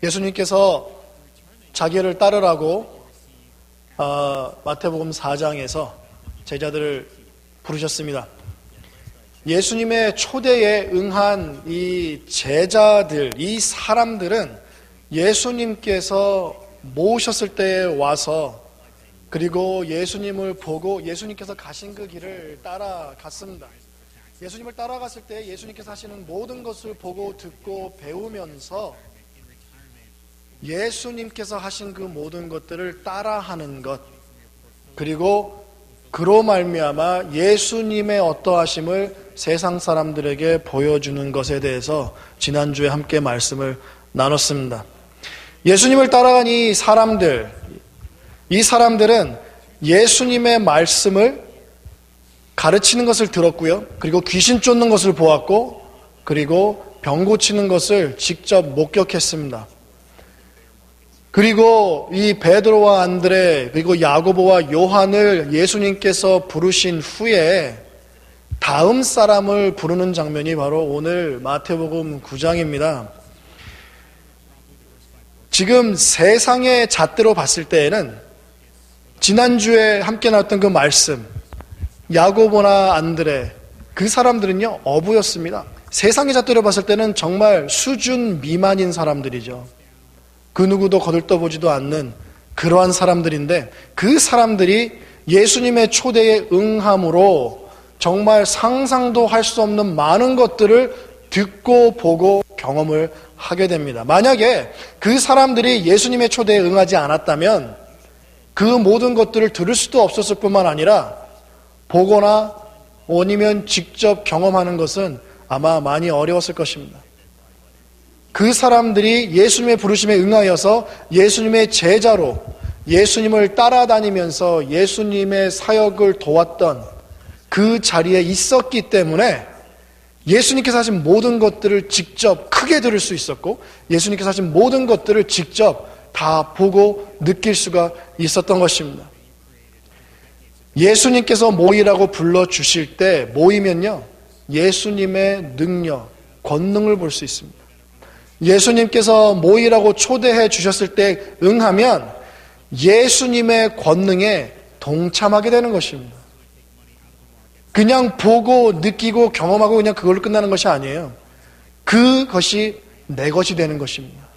예수님께서 자기를 따르라고 마태복음 4장에서 제자들을 부르셨습니다. 예수님의 초대에 응한 이 제자들, 이 사람들은 예수님께서 모으셨을 때에 와서 그리고 예수님을 보고 예수님께서 가신 그 길을 따라갔습니다. 예수님을 따라갔을 때 예수님께서 하시는 모든 것을 보고 듣고 배우면서 예수님께서 하신 그 모든 것들을 따라하는 것, 그리고 그로 말미암아 예수님의 어떠하심을 세상 사람들에게 보여주는 것에 대해서 지난주에 함께 말씀을 나눴습니다. 예수님을 따라간 이 사람들은 예수님의 말씀을 가르치는 것을 들었고요, 그리고 귀신 쫓는 것을 보았고, 그리고 병 고치는 것을 직접 목격했습니다. 그리고 이 베드로와 안드레, 그리고 야고보와 요한을 예수님께서 부르신 후에 다음 사람을 부르는 장면이 바로 오늘 마태복음 9장입니다. 지금 세상의 잣대로 봤을 때에는 지난주에 함께 나왔던 그 말씀, 야고보나 안드레, 그 사람들은요 어부였습니다. 세상의 잣대로 봤을 때는 정말 수준 미만인 사람들이죠. 그 누구도 거들떠보지도 않는 그러한 사람들인데, 그 사람들이 예수님의 초대에 응함으로 정말 상상도 할 수 없는 많은 것들을 듣고 보고 경험을 하게 됩니다. 만약에 그 사람들이 예수님의 초대에 응하지 않았다면 그 모든 것들을 들을 수도 없었을 뿐만 아니라 보거나 아니면 직접 경험하는 것은 아마 많이 어려웠을 것입니다. 그 사람들이 예수님의 부르심에 응하여서 예수님의 제자로 예수님을 따라다니면서 예수님의 사역을 도왔던 그 자리에 있었기 때문에 예수님께서 하신 모든 것들을 직접 크게 들을 수 있었고, 예수님께서 하신 모든 것들을 직접 다 보고 느낄 수가 있었던 것입니다. 예수님께서 모이라고 불러주실 때 모이면요, 예수님의 능력, 권능을 볼 수 있습니다. 예수님께서 모이라고 초대해 주셨을 때 응하면 예수님의 권능에 동참하게 되는 것입니다. 그냥 보고 느끼고 경험하고 그냥 그걸로 끝나는 것이 아니에요. 그것이 내 것이 되는 것입니다.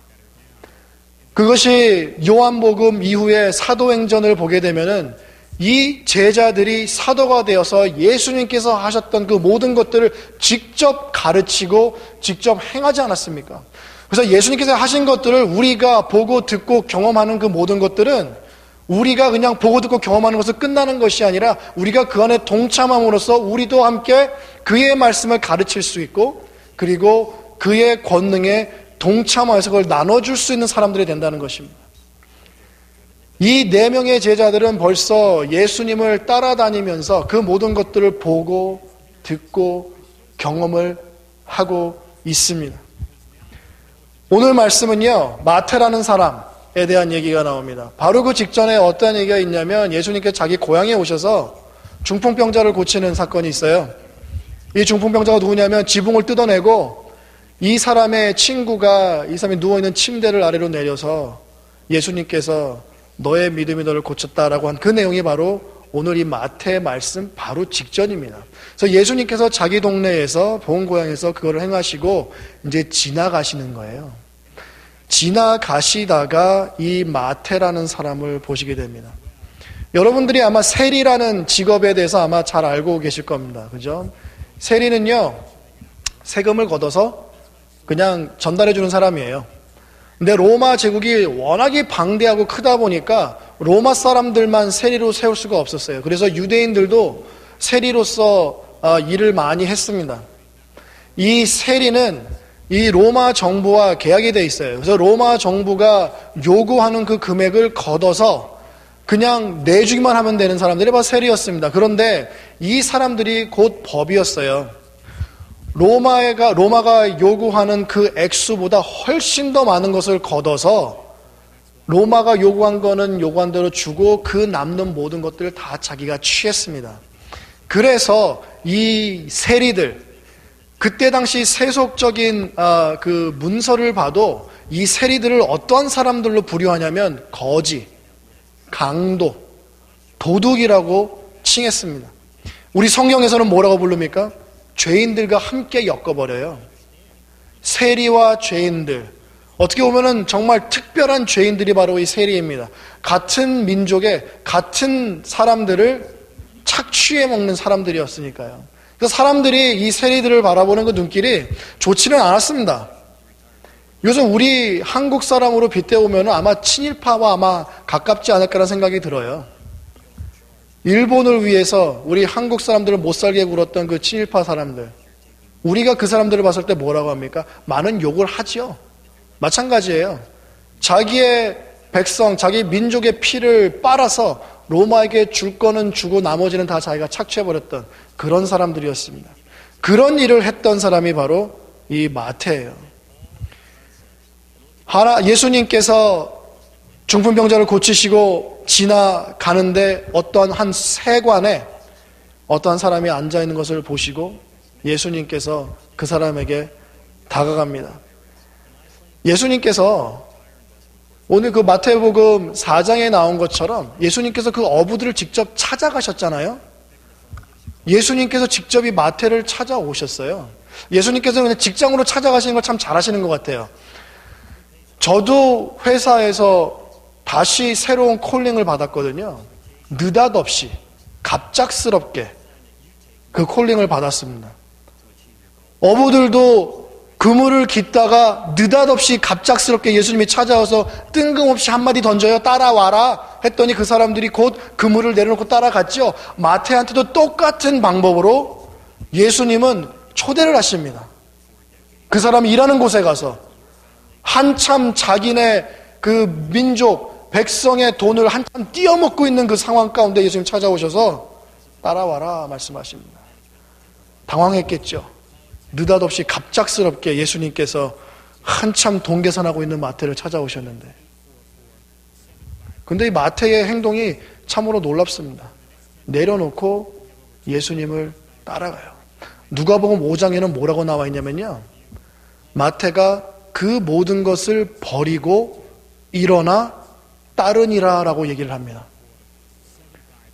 그것이 요한복음 이후에 사도행전을 보게 되면은 이 제자들이 사도가 되어서 예수님께서 하셨던 그 모든 것들을 직접 가르치고 직접 행하지 않았습니까? 그래서 예수님께서 하신 것들을 우리가 보고 듣고 경험하는 그 모든 것들은 우리가 그냥 보고 듣고 경험하는 것을 끝나는 것이 아니라 우리가 그 안에 동참함으로써 우리도 함께 그의 말씀을 가르칠 수 있고, 그리고 그의 권능에 동참하여서 그걸 나눠줄 수 있는 사람들이 된다는 것입니다. 이 4명의 제자들은 벌써 예수님을 따라다니면서 그 모든 것들을 보고 듣고 경험을 하고 있습니다. 오늘 말씀은요, 마태라는 사람에 대한 얘기가 나옵니다. 바로 그 직전에 어떤 얘기가 있냐면 예수님께서 자기 고향에 오셔서 중풍병자를 고치는 사건이 있어요. 이 중풍병자가 누구냐면 지붕을 뜯어내고 이 사람의 친구가 이 사람이 누워있는 침대를 아래로 내려서 예수님께서 너의 믿음이 너를 고쳤다라고 한 그 내용이 바로 오늘 이 마태 말씀 바로 직전입니다. 그래서 예수님께서 자기 동네에서 본 고향에서 그거를 행하시고 이제 지나가시는 거예요. 지나가시다가 이 마태라는 사람을 보시게 됩니다. 여러분들이 아마 세리라는 직업에 대해서 아마 잘 알고 계실 겁니다. 그죠? 세리는요, 세금을 걷어서 그냥 전달해 주는 사람이에요. 근데 로마 제국이 워낙에 방대하고 크다 보니까 로마 사람들만 세리로 세울 수가 없었어요. 그래서 유대인들도 세리로서 일을 많이 했습니다. 이 세리는 이 로마 정부와 계약이 돼 있어요. 그래서 로마 정부가 요구하는 그 금액을 걷어서 그냥 내주기만 하면 되는 사람들이 바로 세리였습니다. 그런데 이 사람들이 곧 법이었어요. 로마가 요구하는 그 액수보다 훨씬 더 많은 것을 걷어서 로마가 요구한 거는 요구한 대로 주고 그 남는 모든 것들을 다 자기가 취했습니다. 그래서 이 세리들, 그때 당시 세속적인 그 문서를 봐도 이 세리들을 어떠한 사람들로 분류하냐면 거지, 강도, 도둑이라고 칭했습니다. 우리 성경에서는 뭐라고 부릅니까? 죄인들과 함께 엮어버려요. 세리와 죄인들, 어떻게 보면은 정말 특별한 죄인들이 바로 이 세리입니다. 같은 민족의 같은 사람들을 착취해 먹는 사람들이었으니까요. 그래서 사람들이 이 세리들을 바라보는 그 눈길이 좋지는 않았습니다. 요즘 우리 한국 사람으로 빗대보면 아마 친일파와 아마 가깝지 않을까라는 생각이 들어요. 일본을 위해서 우리 한국 사람들을 못 살게 굴었던 그 친일파 사람들, 우리가 그 사람들을 봤을 때 뭐라고 합니까? 많은 욕을 하죠. 마찬가지예요. 자기의 백성, 자기 민족의 피를 빨아서 로마에게 줄 거는 주고 나머지는 다 자기가 착취해버렸던 그런 사람들이었습니다. 그런 일을 했던 사람이 바로 이 마태예요. 예수님께서 중풍병자를 고치시고 지나가는데 어떠한 한 세관에 어떠한 사람이 앉아있는 것을 보시고 예수님께서 그 사람에게 다가갑니다. 예수님께서 오늘 그 마태복음 4장에 나온 것처럼 예수님께서 그 어부들을 직접 찾아가셨잖아요. 예수님께서 직접 이 마태를 찾아오셨어요. 예수님께서는 그냥 직장으로 찾아가시는 걸 참 잘하시는 것 같아요. 저도 회사에서 다시 새로운 콜링을 받았거든요. 느닷없이 갑작스럽게 그 콜링을 받았습니다. 어부들도 그물을 깃다가 느닷없이 갑작스럽게 예수님이 찾아와서 뜬금없이 한마디 던져요. 따라와라 했더니 그 사람들이 곧 그물을 내려놓고 따라갔죠. 마태한테도 똑같은 방법으로 예수님은 초대를 하십니다. 그 사람이 일하는 곳에 가서 한참 자기네 그 민족 백성의 돈을 한참 띄어먹고 있는 그 상황 가운데 예수님 찾아오셔서 따라와라 말씀하십니다. 당황했겠죠. 느닷없이 갑작스럽게 예수님께서 한참 돈 계산하고 있는 마태를 찾아오셨는데, 근데 이 마태의 행동이 참으로 놀랍습니다. 내려놓고 예수님을 따라가요. 누가복음 5장에는 뭐라고 나와 있냐면요, 마태가 그 모든 것을 버리고 일어나 따르니라 라고 얘기를 합니다.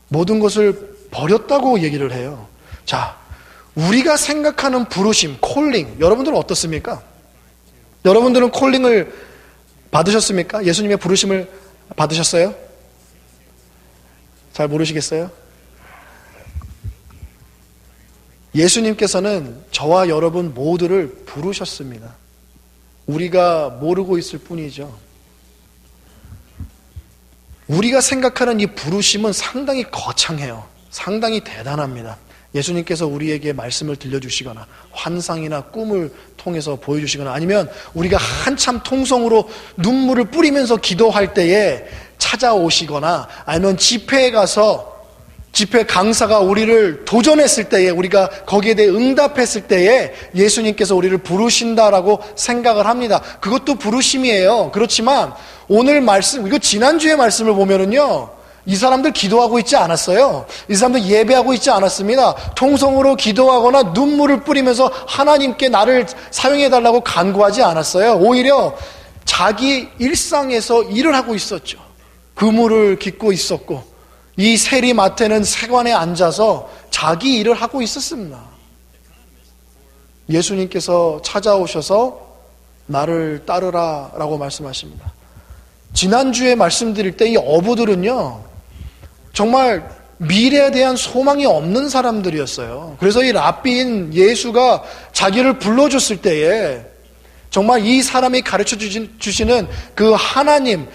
모든 것을 버렸다고 얘기를 해요. 자, 우리가 생각하는 부르심, 콜링, 여러분들은 어떻습니까? 여러분들은 콜링을 받으셨습니까? 예수님의 부르심을 받으셨어요? 잘 모르시겠어요? 예수님께서는 저와 여러분 모두를 부르셨습니다. 우리가 모르고 있을 뿐이죠. 우리가 생각하는 이 부르심은 상당히 거창해요. 상당히 대단합니다. 예수님께서 우리에게 말씀을 들려주시거나 환상이나 꿈을 통해서 보여주시거나 아니면 우리가 한참 통성으로 눈물을 뿌리면서 기도할 때에 찾아오시거나 아니면 집회에 가서 집회 강사가 우리를 도전했을 때에 우리가 거기에 대해 응답했을 때에 예수님께서 우리를 부르신다라고 생각을 합니다. 그것도 부르심이에요. 그렇지만 오늘 말씀, 이거 지난주의 말씀을 보면은요, 이 사람들 기도하고 있지 않았어요. 이 사람들 예배하고 있지 않았습니다. 통성으로 기도하거나 눈물을 뿌리면서 하나님께 나를 사용해달라고 간구하지 않았어요. 오히려 자기 일상에서 일을 하고 있었죠. 그물을 깃고 있었고, 이 세리 마태는 세관에 앉아서 자기 일을 하고 있었습니다. 예수님께서 찾아오셔서 나를 따르라 라고 말씀하십니다. 지난주에 말씀드릴 때 이 어부들은요, 정말 미래에 대한 소망이 없는 사람들이었어요. 그래서 이 랍비인 예수가 자기를 불러줬을 때에 정말 이 사람이 가르쳐 주시는 그 하나님을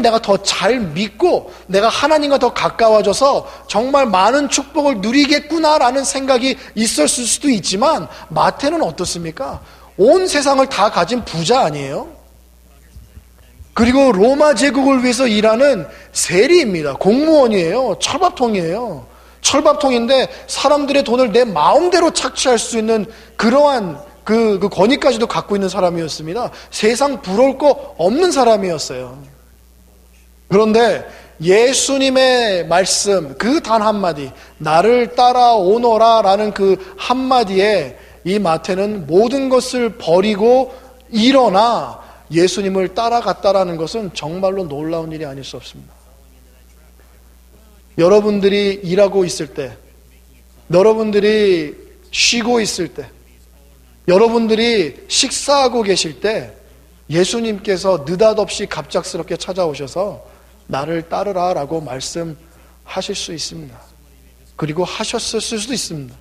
내가 더 잘 믿고 내가 하나님과 더 가까워져서 정말 많은 축복을 누리겠구나라는 생각이 있었을 수도 있지만, 마태는 어떻습니까? 온 세상을 다 가진 부자 아니에요? 그리고 로마 제국을 위해서 일하는 세리입니다. 공무원이에요. 철밥통이에요. 철밥통인데 사람들의 돈을 내 마음대로 착취할 수 있는 그러한 그 권위까지도 갖고 있는 사람이었습니다. 세상 부러울 거 없는 사람이었어요. 그런데 예수님의 말씀, 그 단 한마디, 나를 따라오너라 라는 그 한마디에 이 마태는 모든 것을 버리고 일어나 예수님을 따라갔다라는 것은 정말로 놀라운 일이 아닐 수 없습니다. 여러분들이 일하고 있을 때, 여러분들이 쉬고 있을 때, 여러분들이 식사하고 계실 때 예수님께서 느닷없이 갑작스럽게 찾아오셔서 나를 따르라 라고 말씀하실 수 있습니다. 그리고 하셨을 수도 있습니다.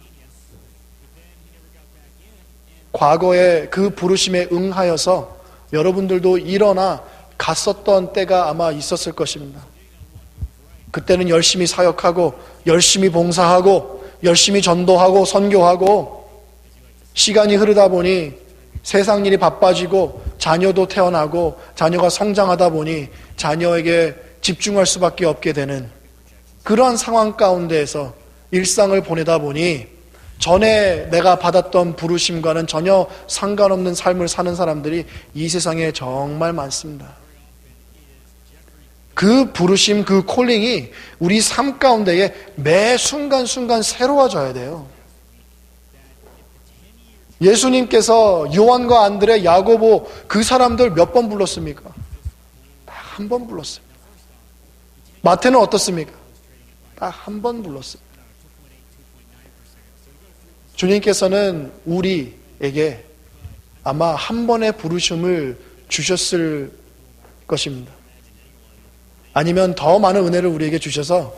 과거에 그 부르심에 응하여서 여러분들도 일어나 갔었던 때가 아마 있었을 것입니다. 그때는 열심히 사역하고 열심히 봉사하고 열심히 전도하고 선교하고 시간이 흐르다 보니 세상 일이 바빠지고 자녀도 태어나고 자녀가 성장하다 보니 자녀에게 집중할 수밖에 없게 되는 그러한 상황 가운데에서 일상을 보내다 보니 전에 내가 받았던 부르심과는 전혀 상관없는 삶을 사는 사람들이 이 세상에 정말 많습니다. 그 부르심, 그 콜링이 우리 삶 가운데에 매 순간순간 새로워져야 돼요. 예수님께서 요한과 안드레, 야고보 그 사람들 몇 번 불렀습니까? 딱 한 번 불렀습니다. 마태는 어떻습니까? 딱 한 번 불렀습니다. 주님께서는 우리에게 아마 한 번의 부르심을 주셨을 것입니다. 아니면 더 많은 은혜를 우리에게 주셔서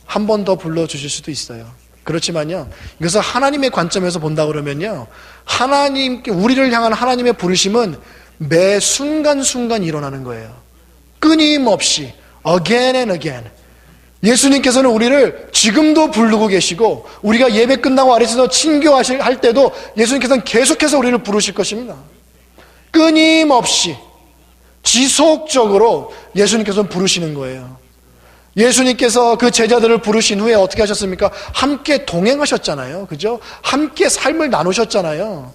한 번 더 불러주실 수도 있어요. 그렇지만요, 이것을 하나님의 관점에서 본다 그러면요, 하나님께, 우리를 향한 하나님의 부르심은 매 순간순간 일어나는 거예요. 끊임없이 again and again. 예수님께서는 우리를 지금도 부르고 계시고 우리가 예배 끝나고 아래에서 친교할 때도 예수님께서는 계속해서 우리를 부르실 것입니다. 끊임없이 지속적으로 예수님께서는 부르시는 거예요. 예수님께서 그 제자들을 부르신 후에 어떻게 하셨습니까? 함께 동행하셨잖아요. 그죠? 함께 삶을 나누셨잖아요.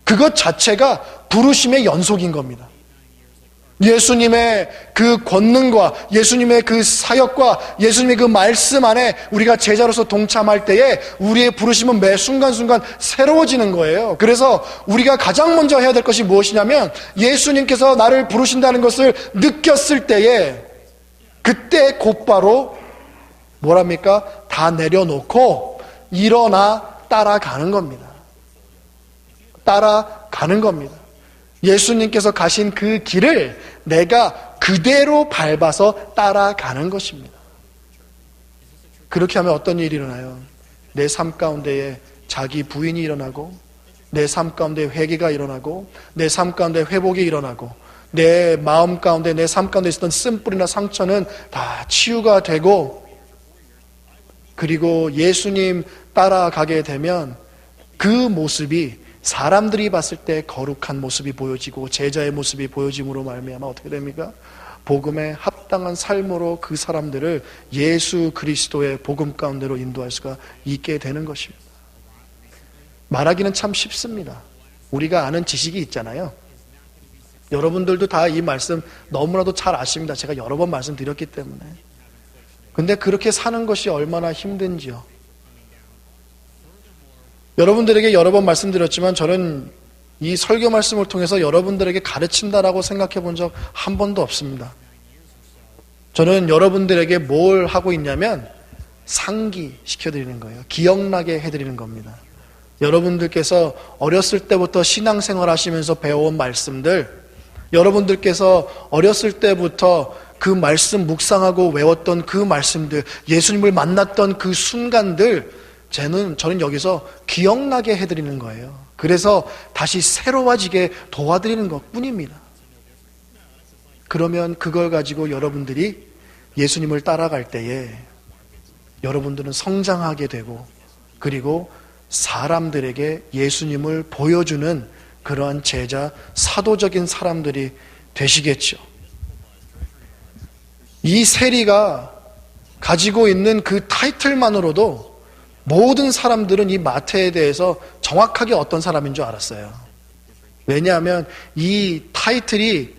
그것 자체가 부르심의 연속인 겁니다. 예수님의 그 권능과 예수님의 그 사역과 예수님의 그 말씀 안에 우리가 제자로서 동참할 때에 우리의 부르심은 매 순간순간 새로워지는 거예요. 그래서 우리가 가장 먼저 해야 될 것이 무엇이냐면 예수님께서 나를 부르신다는 것을 느꼈을 때에 그때 곧바로 뭐랍니까? 다 내려놓고 일어나 따라가는 겁니다. 따라가는 겁니다. 예수님께서 가신 그 길을 내가 그대로 밟아서 따라가는 것입니다. 그렇게 하면 어떤 일이 일어나요? 내 삶 가운데에 자기 부인이 일어나고 내 삶 가운데 회개가 일어나고 내 삶 가운데 회복이 일어나고 내 마음 가운데 내 삶 가운데 있었던 쓴뿌리나 상처는 다 치유가 되고 그리고 예수님 따라가게 되면 그 모습이 사람들이 봤을 때 거룩한 모습이 보여지고 제자의 모습이 보여짐으로 말미암아 어떻게 됩니까? 복음에 합당한 삶으로 그 사람들을 예수 그리스도의 복음 가운데로 인도할 수가 있게 되는 것입니다. 말하기는 참 쉽습니다. 우리가 아는 지식이 있잖아요. 여러분들도 다 이 말씀 너무나도 잘 아십니다. 제가 여러 번 말씀드렸기 때문에. 근데 그렇게 사는 것이 얼마나 힘든지요. 여러분들에게 여러 번 말씀드렸지만 저는 이 설교 말씀을 통해서 여러분들에게 가르친다라고 생각해 본 적 한 번도 없습니다. 저는 여러분들에게 뭘 하고 있냐면 상기시켜드리는 거예요. 기억나게 해드리는 겁니다. 여러분들께서 어렸을 때부터 신앙생활 하시면서 배워온 말씀들, 여러분들께서 어렸을 때부터 그 말씀 묵상하고 외웠던 그 말씀들, 예수님을 만났던 그 순간들, 저는 여기서 기억나게 해드리는 거예요. 그래서 다시 새로워지게 도와드리는 것 뿐입니다. 그러면 그걸 가지고 여러분들이 예수님을 따라갈 때에 여러분들은 성장하게 되고 그리고 사람들에게 예수님을 보여주는 그러한 제자, 사도적인 사람들이 되시겠죠. 이 세리가 가지고 있는 그 타이틀만으로도 모든 사람들은 이 마태에 대해서 정확하게 어떤 사람인 줄 알았어요. 왜냐하면 이 타이틀이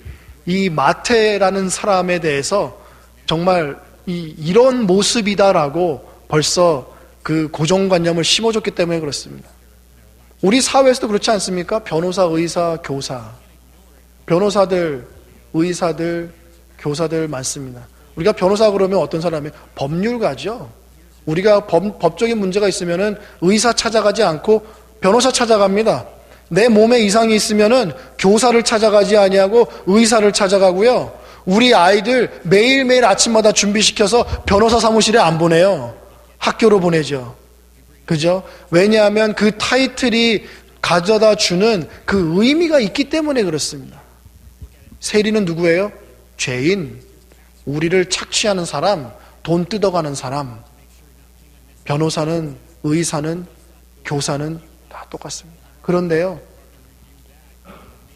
이 마태라는 사람에 대해서 정말 이런 모습이다라고 벌써 그 고정관념을 심어줬기 때문에 그렇습니다. 우리 사회에서도 그렇지 않습니까? 변호사, 의사, 교사. 변호사들, 의사들, 교사들 많습니다. 우리가 변호사 그러면 어떤 사람이 법률가죠. 우리가 법적인 문제가 있으면은 의사 찾아가지 않고 변호사 찾아갑니다. 내 몸에 이상이 있으면은 교사를 찾아가지 아니하고 의사를 찾아가고요. 우리 아이들 매일매일 아침마다 준비시켜서 변호사 사무실에 안 보내요. 학교로 보내죠. 그죠? 왜냐하면 그 타이틀이 가져다 주는 그 의미가 있기 때문에 그렇습니다. 세리는 누구예요? 죄인, 우리를 착취하는 사람, 돈 뜯어가는 사람. 변호사는, 의사는, 교사는 다 똑같습니다. 그런데요,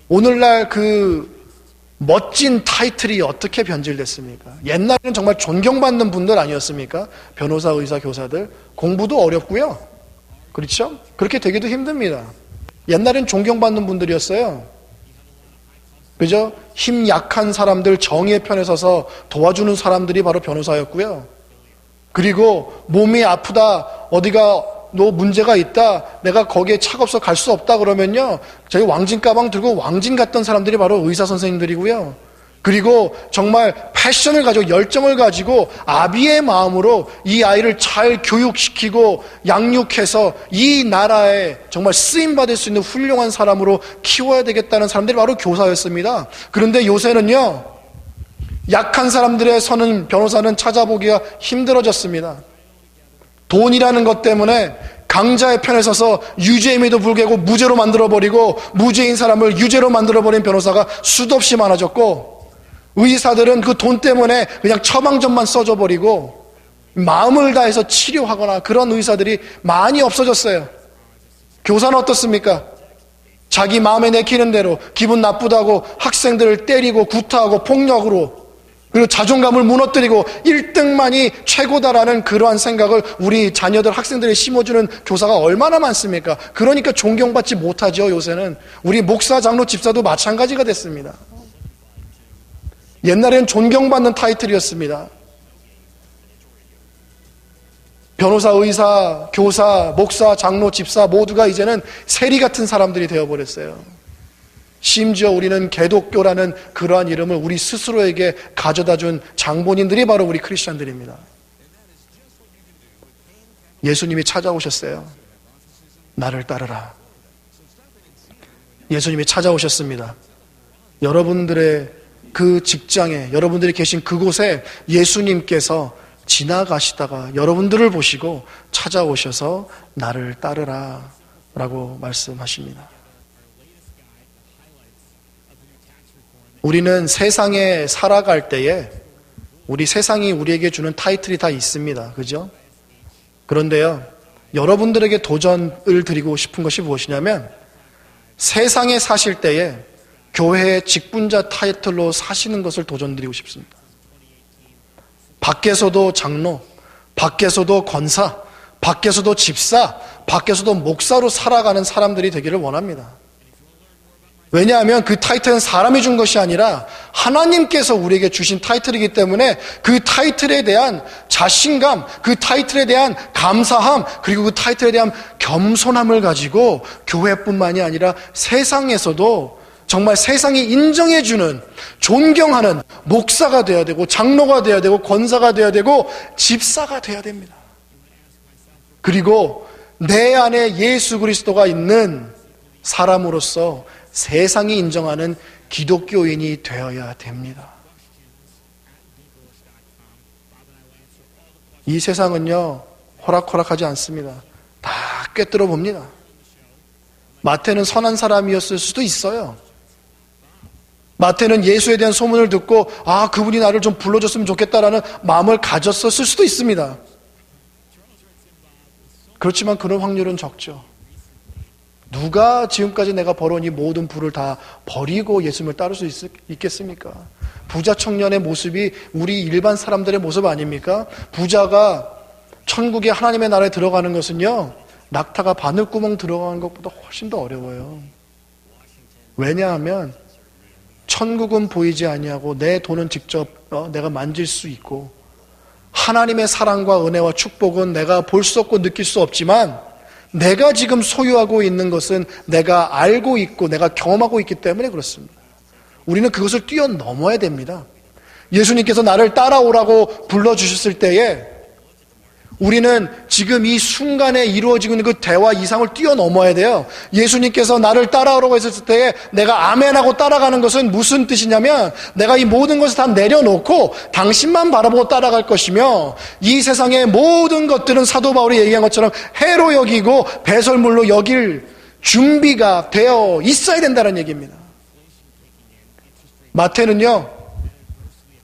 오늘날 그 멋진 타이틀이 어떻게 변질됐습니까? 옛날에는 정말 존경받는 분들 아니었습니까? 변호사, 의사, 교사들. 공부도 어렵고요. 그렇죠? 그렇게 되기도 힘듭니다. 옛날엔 존경받는 분들이었어요. 그죠? 힘 약한 사람들, 정의의 편에 서서 도와주는 사람들이 바로 변호사였고요. 그리고 몸이 아프다, 어디가 너 문제가 있다, 내가 거기에 차가 없어 갈 수 없다 그러면요, 저희 왕진 가방 들고 왕진 갔던 사람들이 바로 의사 선생님들이고요. 그리고 정말 패션을 가지고, 열정을 가지고 아비의 마음으로 이 아이를 잘 교육시키고 양육해서 이 나라에 정말 쓰임받을 수 있는 훌륭한 사람으로 키워야 되겠다는 사람들이 바로 교사였습니다. 그런데 요새는요, 약한 사람들의 서는 변호사는 찾아보기가 힘들어졌습니다. 돈이라는 것 때문에 강자의 편에 서서 유죄임에도 불구하고 무죄로 만들어버리고, 무죄인 사람을 유죄로 만들어버린 변호사가 수도 없이 많아졌고, 의사들은 그 돈 때문에 그냥 처방전만 써줘버리고 마음을 다해서 치료하거나 그런 의사들이 많이 없어졌어요. 교사는 어떻습니까? 자기 마음에 내키는 대로 기분 나쁘다고 학생들을 때리고 구타하고 폭력으로, 그리고 자존감을 무너뜨리고 1등만이 최고다라는 그러한 생각을 우리 자녀들, 학생들이 심어주는 교사가 얼마나 많습니까? 그러니까 존경받지 못하죠. 요새는 우리 목사, 장로, 집사도 마찬가지가 됐습니다. 옛날에는 존경받는 타이틀이었습니다. 변호사, 의사, 교사, 목사, 장로, 집사 모두가 이제는 세리 같은 사람들이 되어버렸어요. 심지어 우리는 개독교라는 그러한 이름을 우리 스스로에게 가져다준 장본인들이 바로 우리 크리스천들입니다. 예수님이 찾아오셨어요. 나를 따르라. 예수님이 찾아오셨습니다. 여러분들의 그 직장에, 여러분들이 계신 그곳에 예수님께서 지나가시다가 여러분들을 보시고 찾아오셔서 나를 따르라 라고 말씀하십니다. 우리는 세상에 살아갈 때에 우리 세상이 우리에게 주는 타이틀이 다 있습니다. 그죠? 그런데요, 여러분들에게 도전을 드리고 싶은 것이 무엇이냐면, 세상에 사실 때에 교회의 직분자 타이틀로 사시는 것을 도전드리고 싶습니다. 밖에서도 장로, 밖에서도 권사, 밖에서도 집사, 밖에서도 목사로 살아가는 사람들이 되기를 원합니다. 왜냐하면 그 타이틀은 사람이 준 것이 아니라 하나님께서 우리에게 주신 타이틀이기 때문에 그 타이틀에 대한 자신감, 그 타이틀에 대한 감사함, 그리고 그 타이틀에 대한 겸손함을 가지고 교회뿐만이 아니라 세상에서도 정말 세상이 인정해주는, 존경하는 목사가 되어야 되고, 장로가 되어야 되고, 권사가 되어야 되고, 집사가 되어야 됩니다. 그리고 내 안에 예수 그리스도가 있는 사람으로서 세상이 인정하는 기독교인이 되어야 됩니다. 이 세상은요, 호락호락하지 않습니다. 다 꿰뚫어 봅니다. 마태는 선한 사람이었을 수도 있어요. 마태는 예수에 대한 소문을 듣고 그분이 나를 좀 불러줬으면 좋겠다라는 마음을 가졌었을 수도 있습니다. 그렇지만 그런 확률은 적죠. 누가 지금까지 내가 벌어온 이 모든 부를 다 버리고 예수님을 따를 수 있겠습니까? 부자 청년의 모습이 우리 일반 사람들의 모습 아닙니까? 부자가 천국의 하나님의 나라에 들어가는 것은요, 낙타가 바늘구멍 들어가는 것보다 훨씬 더 어려워요. 왜냐하면 천국은 보이지 아니하고 내 돈은 직접 내가 만질 수 있고, 하나님의 사랑과 은혜와 축복은 내가 볼 수 없고 느낄 수 없지만 내가 지금 소유하고 있는 것은 내가 알고 있고 내가 경험하고 있기 때문에 그렇습니다. 우리는 그것을 뛰어넘어야 됩니다. 예수님께서 나를 따라오라고 불러주셨을 때에 우리는 지금 이 순간에 이루어지고 있는 그 대화 이상을 뛰어넘어야 돼요. 예수님께서 나를 따라오라고 했을 때에 내가 아멘하고 따라가는 것은 무슨 뜻이냐면 내가 이 모든 것을 다 내려놓고 당신만 바라보고 따라갈 것이며 이 세상의 모든 것들은 사도 바울이 얘기한 것처럼 해로 여기고 배설물로 여길 준비가 되어 있어야 된다는 얘기입니다. 마태는요,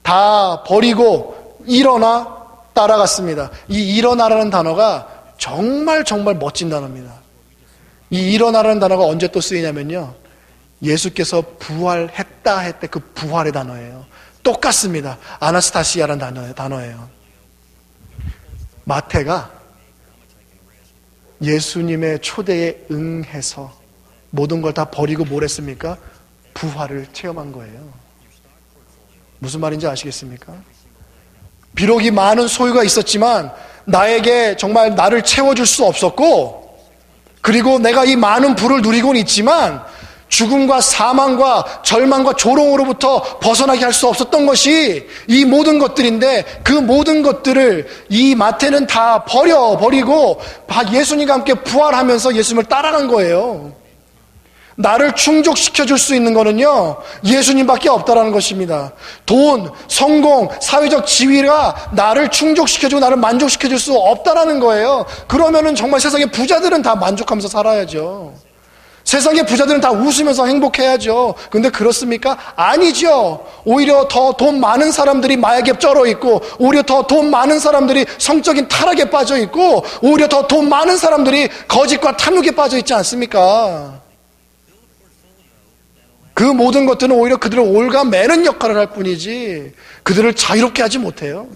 다 버리고 일어나 따라갔습니다. 이 일어나라는 단어가 정말 멋진 단어입니다. 이 일어나라는 단어가 언제 또 쓰이냐면요, 예수께서 부활했다 할 때 그 부활의 단어예요. 똑같습니다. 아나스타시아라는 단어예요. 마태가 예수님의 초대에 응해서 모든 걸 다 버리고 뭘 했습니까? 부활을 체험한 거예요. 무슨 말인지 아시겠습니까? 비록 이 많은 소유가 있었지만 나에게 정말 나를 채워줄 수 없었고, 그리고 내가 이 많은 부를 누리고는 있지만 죽음과 사망과 절망과 조롱으로부터 벗어나게 할 수 없었던 것이 이 모든 것들인데, 그 모든 것들을 이 마태는 다 버리고 예수님과 함께 부활하면서 예수님을 따라간 거예요. 나를 충족시켜줄 수 있는 거는요, 예수님밖에 없다라는 것입니다. 돈, 성공, 사회적 지위가 나를 충족시켜주고 나를 만족시켜줄 수 없다라는 거예요. 그러면은 정말 세상의 부자들은 다 만족하면서 살아야죠. 세상의 부자들은 다 웃으면서 행복해야죠. 근데 그렇습니까? 아니죠. 오히려 더 돈 많은 사람들이 마약에 쩔어 있고, 오히려 더 돈 많은 사람들이 성적인 타락에 빠져 있고, 오히려 더 돈 많은 사람들이 거짓과 탐욕에 빠져 있지 않습니까? 그 모든 것들은 오히려 그들을 올가매는 역할을 할 뿐이지 그들을 자유롭게 하지 못해요.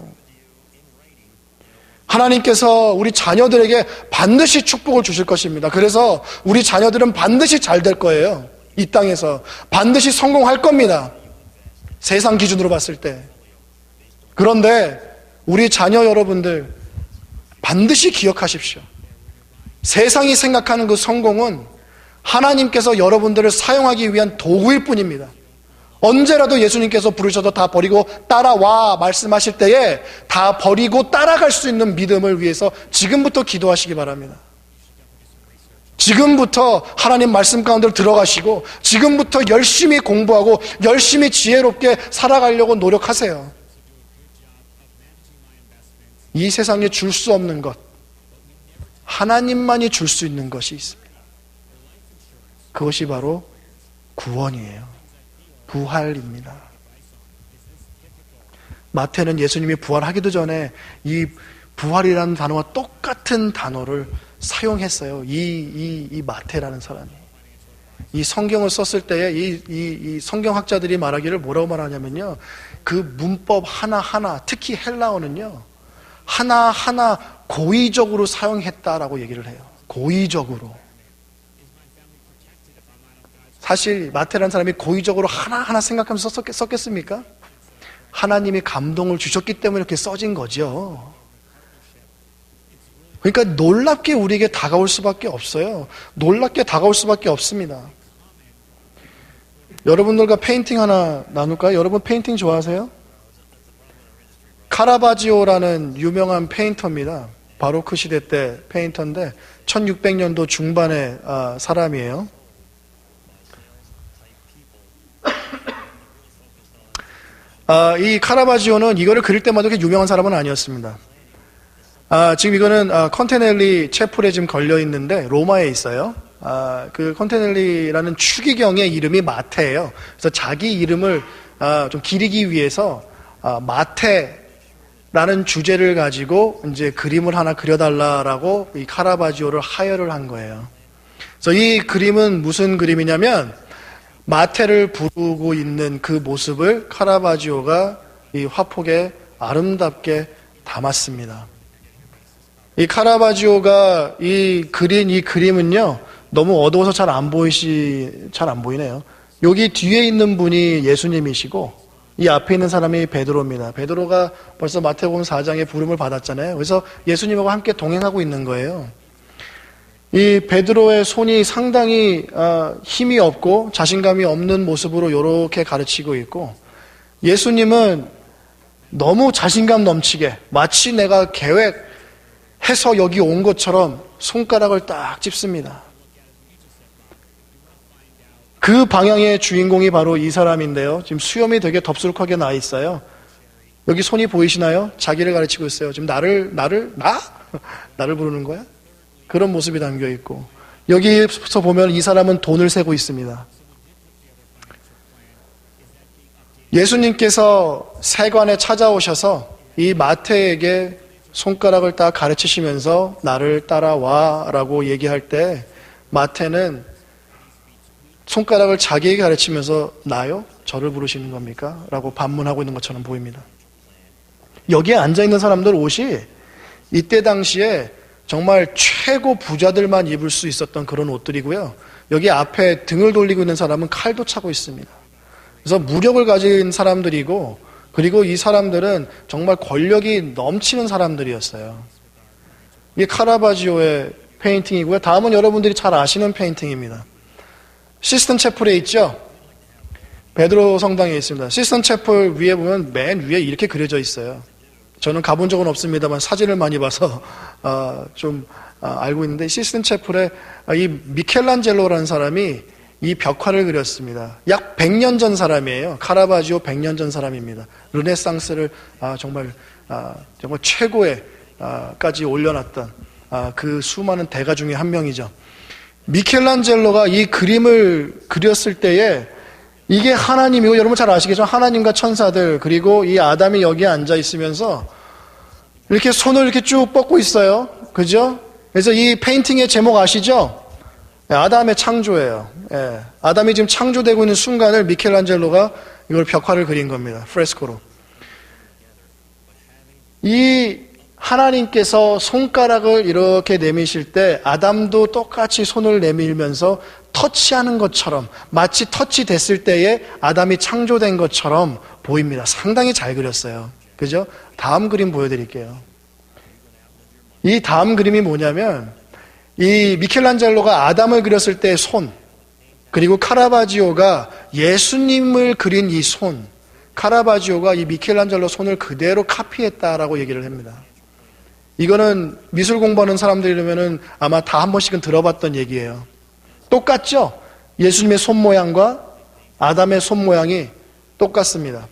하나님께서 우리 자녀들에게 반드시 축복을 주실 것입니다. 그래서 우리 자녀들은 반드시 잘 될 거예요. 이 땅에서 반드시 성공할 겁니다. 세상 기준으로 봤을 때. 그런데 우리 자녀 여러분들 반드시 기억하십시오. 세상이 생각하는 그 성공은 하나님께서 여러분들을 사용하기 위한 도구일 뿐입니다. 언제라도 예수님께서 부르셔도 다 버리고 따라와 말씀하실 때에 다 버리고 따라갈 수 있는 믿음을 위해서 지금부터 기도하시기 바랍니다. 지금부터 하나님 말씀 가운데로 들어가시고 지금부터 열심히 공부하고 열심히 지혜롭게 살아가려고 노력하세요. 이 세상에 줄 수 없는 것, 하나님만이 줄 수 있는 것이 있습니다. 그것이 바로 구원이에요. 부활입니다. 마태는 예수님이 부활하기도 전에 이 부활이라는 단어와 똑같은 단어를 사용했어요. 이 마태라는 사람이. 이 성경을 썼을 때에 이 성경학자들이 말하기를 뭐라고 말하냐면요, 그 문법 하나하나, 특히 헬라어는요, 하나하나 고의적으로 사용했다라고 얘기를 해요. 고의적으로. 사실 마태라는 사람이 고의적으로 하나하나 생각하면서 썼겠습니까? 하나님이 감동을 주셨기 때문에 이렇게 써진 거죠. 그러니까 놀랍게 우리에게 다가올 수밖에 없어요. 놀랍게 다가올 수밖에 없습니다. 여러분들과 페인팅 하나 나눌까요? 여러분 페인팅 좋아하세요? 카라바지오라는 유명한 페인터입니다. 바로크 시대 때 페인터인데 1600년도 중반의 사람이에요. 이 카라바지오는 이거를 그릴 때마다 그렇게 유명한 사람은 아니었습니다. 지금 이거는 컨테넬리 채플에 지금 걸려 있는데 로마에 있어요. 그 컨테넬리라는 추기경의 이름이 마태예요. 그래서 자기 이름을 좀 기리기 위해서 마태라는 주제를 가지고 이제 그림을 하나 그려달라라고 이 카라바지오를 하여를 한 거예요. 그래서 이 그림은 무슨 그림이냐면 마태를 부르고 있는 그 모습을 카라바지오가 이 화폭에 아름답게 담았습니다. 이 카라바지오가 그린 이 그림은요, 너무 어두워서 잘 안 보이네요. 여기 뒤에 있는 분이 예수님이시고, 이 앞에 있는 사람이 베드로입니다. 베드로가 벌써 마태복음 4장에 부름을 받았잖아요. 그래서 예수님하고 함께 동행하고 있는 거예요. 이 베드로의 손이 상당히 힘이 없고 자신감이 없는 모습으로 이렇게 가르치고 있고, 예수님은 너무 자신감 넘치게 마치 내가 계획해서 여기 온 것처럼 손가락을 딱 찝습니다. 그 방향의 주인공이 바로 이 사람인데요. 지금 수염이 되게 덥수룩하게 나 있어요. 여기 손이 보이시나요? 자기를 가르치고 있어요. 지금 나를 부르는 거야? 그런 모습이 담겨 있고, 여기서 보면 이 사람은 돈을 세고 있습니다. 예수님께서 세관에 찾아오셔서 이 마태에게 손가락을 딱 가르치시면서 나를 따라와 라고 얘기할 때, 마태는 손가락을 자기에게 가르치면서 나요? 저를 부르시는 겁니까? 라고 반문하고 있는 것처럼 보입니다. 여기에 앉아있는 사람들 옷이 이때 당시에 정말 최고 부자들만 입을 수 있었던 그런 옷들이고요. 여기 앞에 등을 돌리고 있는 사람은 칼도 차고 있습니다. 그래서 무력을 가진 사람들이고, 그리고 이 사람들은 정말 권력이 넘치는 사람들이었어요. 이게 카라바지오의 페인팅이고요. 다음은 여러분들이 잘 아시는 페인팅입니다. 시스턴 채플에 있죠? 베드로 성당에 있습니다. 시스턴 채플 위에 보면 맨 위에 이렇게 그려져 있어요. 저는 가본 적은 없습니다만 사진을 많이 봐서 알고 있는데, 시스턴 채플에 이 미켈란젤로라는 사람이 이 벽화를 그렸습니다. 약 100년 전 사람이에요. 카라바지오 100년 전 사람입니다. 르네상스를 정말 최고에까지 올려놨던 그 수많은 대가 중에 한 명이죠. 미켈란젤로가 이 그림을 그렸을 때에 이게 하나님이고, 여러분 잘 아시겠죠? 하나님과 천사들, 그리고 이 아담이 여기에 앉아 있으면서 이렇게 손을 이렇게 쭉 뻗고 있어요. 그죠? 그래서 이 페인팅의 제목 아시죠? 아담의 창조예요. 예. 아담이 지금 창조되고 있는 순간을 미켈란젤로가 이걸 벽화를 그린 겁니다. 프레스코로. 이 하나님께서 손가락을 이렇게 내미실 때 아담도 똑같이 손을 내밀면서 터치하는 것처럼, 마치 터치됐을 때에 아담이 창조된 것처럼 보입니다. 상당히 잘 그렸어요. 그죠? 다음 그림 보여드릴게요. 이 다음 그림이 뭐냐면, 이 미켈란젤로가 아담을 그렸을 때의 손, 그리고 카라바지오가 예수님을 그린 이 손, 카라바지오가 이 미켈란젤로 손을 그대로 카피했다라고 얘기를 합니다. 이거는 미술 공부하는 사람들이라면 아마 다 한 번씩은 들어봤던 얘기예요. 똑같죠? 예수님의 손 모양과 아담의 손 모양이 똑같습니다.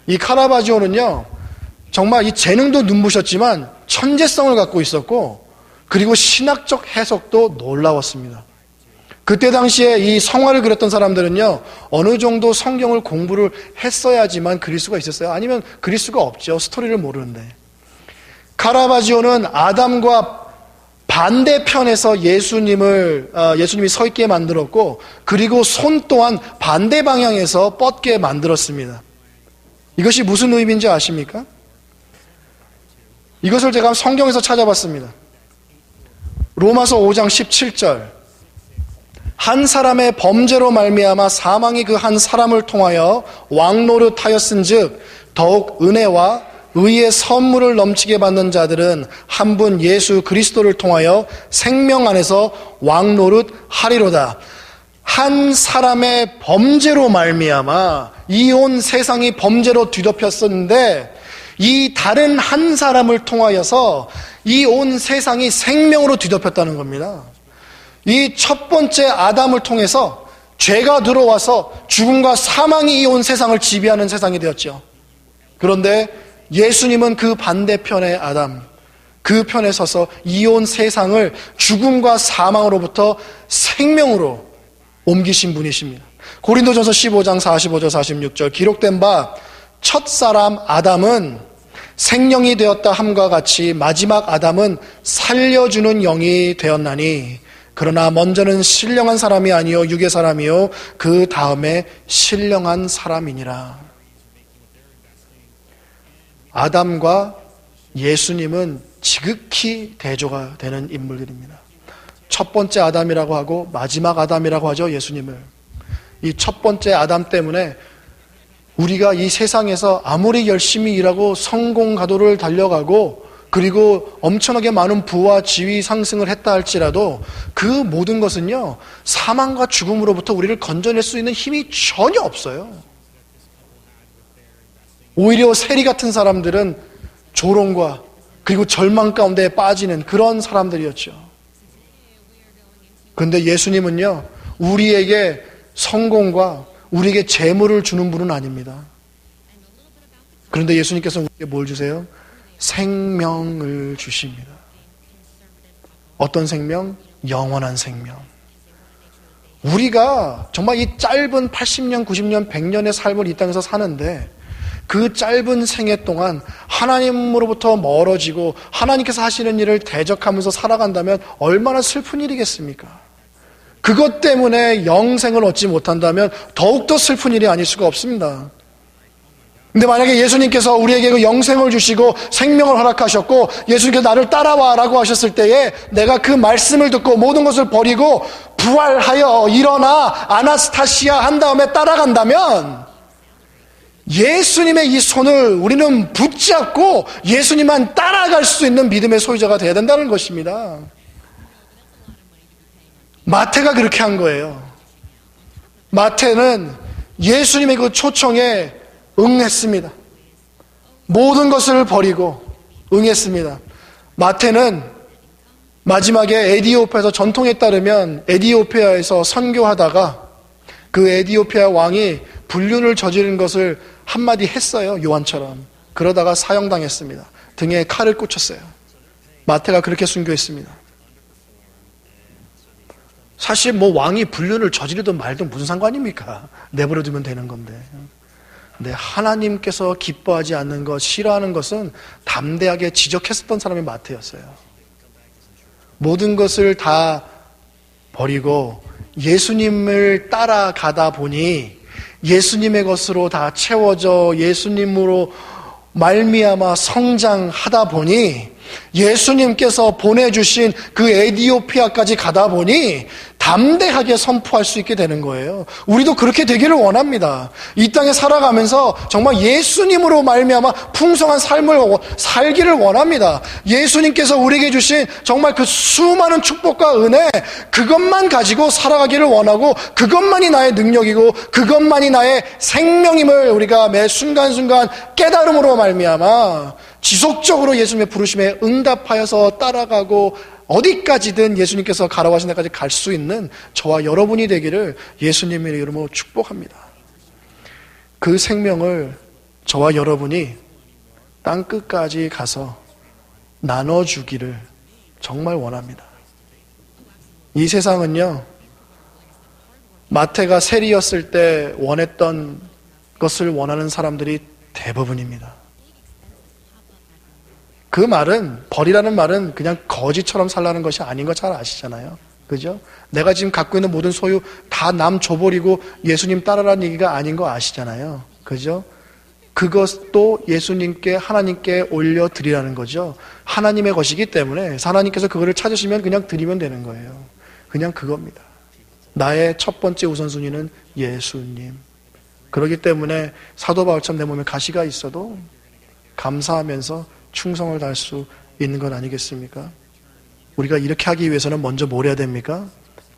이 카라바지오는요, 정말 이 재능도 눈부셨지만 천재성을 갖고 있었고, 그리고 신학적 해석도 놀라웠습니다. 그때 당시에 이 성화를 그렸던 사람들은요, 어느 정도 성경을 공부를 했어야지만 그릴 수가 있었어요. 아니면 그릴 수가 없죠. 스토리를 모르는데. 카라바지오는 아담과 반대편에서 예수님이 서 있게 만들었고, 그리고 손 또한 반대 방향에서 뻗게 만들었습니다. 이것이 무슨 의미인지 아십니까? 이것을 제가 성경에서 찾아봤습니다. 로마서 5장 17절. 한 사람의 범죄로 말미암아 사망이 그 한 사람을 통하여 왕노릇하였은즉 더욱 은혜와 의의 선물을 넘치게 받는 자들은 한 분 예수 그리스도를 통하여 생명 안에서 왕노릇하리로다. 한 사람의 범죄로 말미암아 이 온 세상이 범죄로 뒤덮였었는데, 이 다른 한 사람을 통하여서 이 온 세상이 생명으로 뒤덮였다는 겁니다. 이 첫 번째 아담을 통해서 죄가 들어와서 죽음과 사망이 이 온 세상을 지배하는 세상이 되었죠. 그런데 예수님은 그 반대편의 아담, 그 편에 서서 이 온 세상을 죽음과 사망으로부터 생명으로 옮기신 분이십니다. 고린도전서 15장 45절 46절 기록된 바 첫사람 아담은 생령이 되었다 함과 같이 마지막 아담은 살려주는 영이 되었나니, 그러나 먼저는 신령한 사람이 아니요 육의 사람이요 그 다음에 신령한 사람이니라. 아담과 예수님은 지극히 대조가 되는 인물들입니다. 첫 번째 아담이라고 하고 마지막 아담이라고 하죠, 예수님을. 이 첫 번째 아담 때문에 우리가 이 세상에서 아무리 열심히 일하고 성공 가도를 달려가고 그리고 엄청나게 많은 부와 지위 상승을 했다 할지라도 그 모든 것은요, 사망과 죽음으로부터 우리를 건져낼 수 있는 힘이 전혀 없어요. 오히려 세리 같은 사람들은 조롱과 그리고 절망 가운데 빠지는 그런 사람들이었죠. 그런데 예수님은요, 우리에게 성공과 우리에게 재물을 주는 분은 아닙니다. 그런데 예수님께서는 우리에게 뭘 주세요? 생명을 주십니다. 어떤 생명? 영원한 생명. 우리가 정말 이 짧은 80년, 90년, 100년의 삶을 이 땅에서 사는데 그 짧은 생애 동안 하나님으로부터 멀어지고 하나님께서 하시는 일을 대적하면서 살아간다면 얼마나 슬픈 일이겠습니까? 그것 때문에 영생을 얻지 못한다면 더욱더 슬픈 일이 아닐 수가 없습니다. 근데 만약에 예수님께서 우리에게 그 영생을 주시고 생명을 허락하셨고 예수님께서 나를 따라와 라고 하셨을 때에 내가 그 말씀을 듣고 모든 것을 버리고 부활하여 일어나 아나스타시아 한 다음에 따라간다면 예수님의 이 손을 우리는 붙잡고 예수님만 따라갈 수 있는 믿음의 소유자가 되어야 된다는 것입니다. 마태가 그렇게 한 거예요. 마태는 예수님의 그 초청에 응했습니다. 모든 것을 버리고 응했습니다. 마태는 마지막에 에디오피아에서 전통에 따르면 에디오피아에서 선교하다가 그 에디오피아 왕이 불륜을 저지른 것을 한마디 했어요. 요한처럼. 그러다가 사형당했습니다. 등에 칼을 꽂혔어요. 마태가 그렇게 순교했습니다. 사실 뭐 왕이 불륜을 저지르든 말든 무슨 상관입니까? 내버려두면 되는 건데. 근데 하나님께서 기뻐하지 않는 것, 싫어하는 것은 담대하게 지적했었던 사람이 마태였어요. 모든 것을 다 버리고 예수님을 따라가다 보니 예수님의 것으로 다 채워져 예수님으로 말미암아 성장하다 보니 예수님께서 보내주신 그 에디오피아까지 가다 보니 담대하게 선포할 수 있게 되는 거예요. 우리도 그렇게 되기를 원합니다. 이 땅에 살아가면서 정말 예수님으로 말미암아 풍성한 삶을 살기를 원합니다. 예수님께서 우리에게 주신 정말 그 수많은 축복과 은혜, 그것만 가지고 살아가기를 원하고 그것만이 나의 능력이고 그것만이 나의 생명임을 우리가 매 순간순간 깨달음으로 말미암아 지속적으로 예수님의 부르심에 응답하여서 따라가고 어디까지든 예수님께서 가라고 하신 데까지 갈 수 있는 저와 여러분이 되기를 예수님의 이름으로 축복합니다. 그 생명을 저와 여러분이 땅끝까지 가서 나눠주기를 정말 원합니다. 이 세상은요, 마태가 세리였을 때 원했던 것을 원하는 사람들이 대부분입니다. 그 말은, 벌이라는 말은 그냥 거지처럼 살라는 것이 아닌 거 잘 아시잖아요. 그죠? 내가 지금 갖고 있는 모든 소유 다 남 줘버리고 예수님 따라라는 얘기가 아닌 거 아시잖아요. 그죠? 그것도 예수님께, 하나님께 올려드리라는 거죠. 하나님의 것이기 때문에 하나님께서 그거를 찾으시면 그냥 드리면 되는 거예요. 그냥 그겁니다. 나의 첫 번째 우선순위는 예수님. 그렇기 때문에 사도 바울처럼 내 몸에 가시가 있어도 감사하면서 충성을 다할 수 있는 것 아니겠습니까? 우리가 이렇게 하기 위해서는 먼저 뭘 해야 됩니까?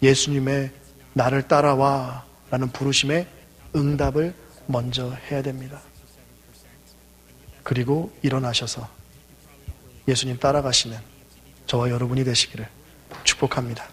예수님의 나를 따라와 라는 부르심에 응답을 먼저 해야 됩니다. 그리고 일어나셔서 예수님 따라가시는 저와 여러분이 되시기를 축복합니다.